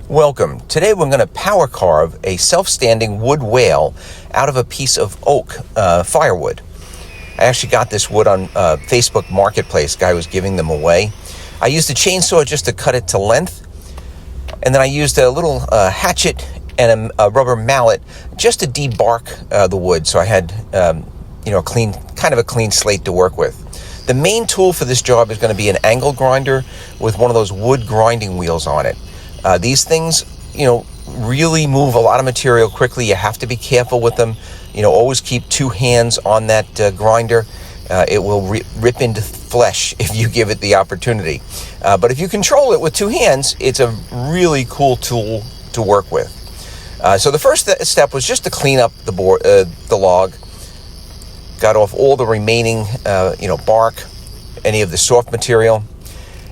Welcome. Today we're going to power carve a self-standing wood whale out of a piece of oak, firewood. I actually got this wood on Facebook Marketplace. Guy was giving them away. I used a chainsaw just to cut it to length, and then I used a little hatchet and a rubber mallet just to debark the wood, so I had a clean slate to work with. The main tool for this job is going to be an angle grinder with one of those wood grinding wheels on it. These things, really move a lot of material quickly. You have to be careful with them. Always keep two hands on that grinder. It will rip into flesh if you give it the opportunity. But if you control it with two hands, it's a really cool tool to work with. So the first step was just to clean up the log. Got off all the remaining, bark, any of the soft material.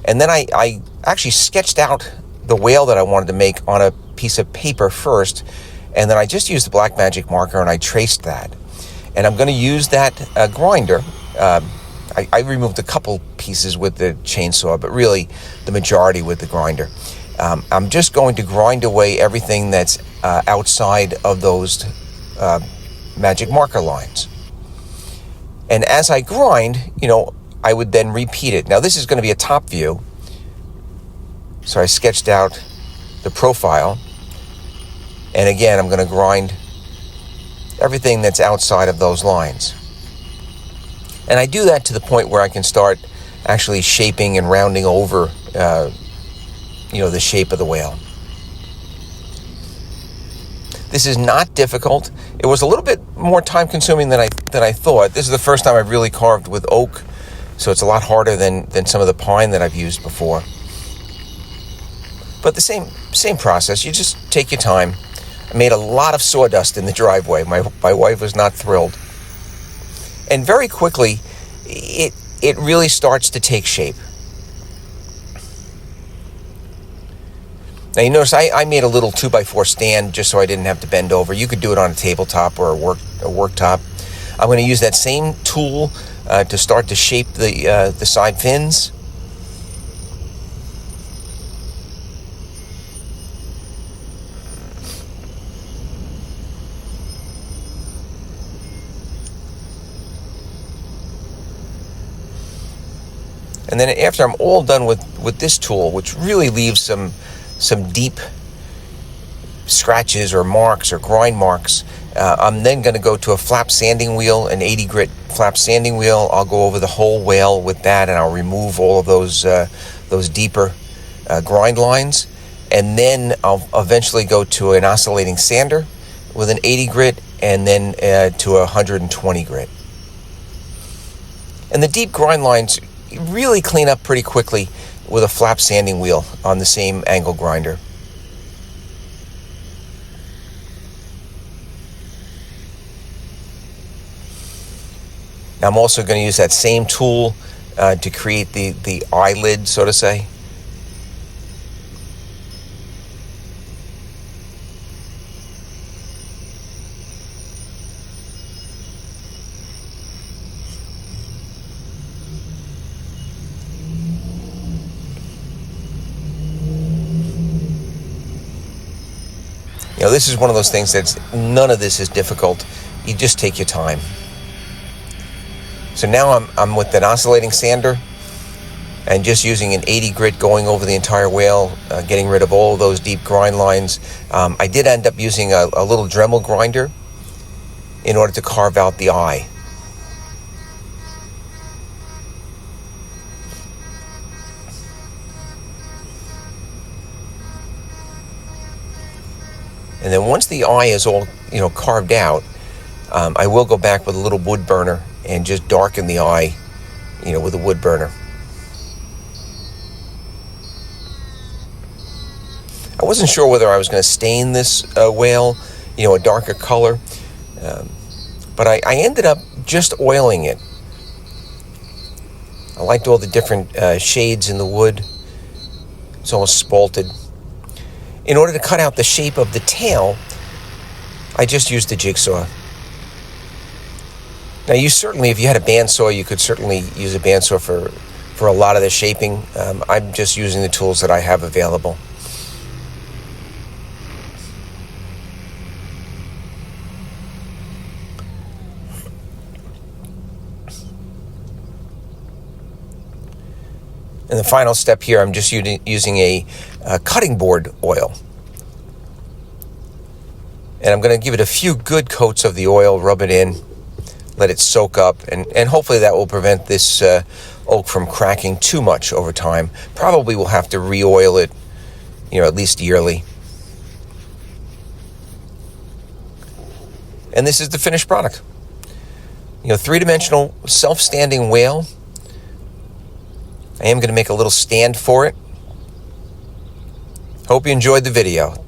And then I actually sketched out the whale that I wanted to make on a piece of paper first, and then I just used the black magic marker and I traced that. And I'm going to use that grinder. I removed a couple pieces with the chainsaw, but really the majority with the grinder. I'm just going to grind away everything that's outside of those magic marker lines. And as I grind, I would then repeat it. Now this is going to be a top view. So I sketched out the profile, and again, I'm going to grind everything that's outside of those lines. And I do that to the point where I can start actually shaping and rounding over, the shape of the whale. This is not difficult. It was a little bit more time consuming than I thought. This is the first time I've really carved with oak, so it's a lot harder than some of the pine that I've used before. But the same process. You just take your time. I made a lot of sawdust in the driveway. My wife was not thrilled. And very quickly, it really starts to take shape. Now you notice I made a little 2x4 stand just so I didn't have to bend over. You could do it on a tabletop or a worktop. I'm going to use that same tool to start to shape the side fins. And then after I'm all done with this tool, which really leaves some deep scratches or marks or grind marks, I'm then going to go to a flap sanding wheel, an 80 grit flap sanding wheel. I'll go over the whole whale with that, and I'll remove all of those deeper grind lines. And then I'll eventually go to an oscillating sander with an 80 grit, and then to a 120 grit. And the deep grind lines really clean up pretty quickly with a flap sanding wheel on the same angle grinder. Now I'm also going to use that same tool to create the eyelid, so to say. This is one of those things none of this is difficult. You just take your time. So now I'm with an oscillating sander and just using an 80 grit going over the entire whale, getting rid of all of those deep grind lines. I did end up using a little Dremel grinder in order to carve out the eye. And then once the eye is all, carved out, I will go back with a little wood burner and just darken the eye, with a wood burner. I wasn't sure whether I was going to stain this whale, a darker color, but I ended up just oiling it. I liked all the different shades in the wood. It's almost spalted. In order to cut out the shape of the tail, I just used the jigsaw. Now, if you had a bandsaw, you could certainly use a bandsaw for a lot of the shaping. I'm just using the tools that I have available. And the final step here, I'm just using a cutting board oil. And I'm going to give it a few good coats of the oil, rub it in, let it soak up, and hopefully that will prevent this oak from cracking too much over time. Probably will have to re-oil it, at least yearly. And this is the finished product. Three-dimensional self-standing whale. I am going to make a little stand for it. Hope you enjoyed the video.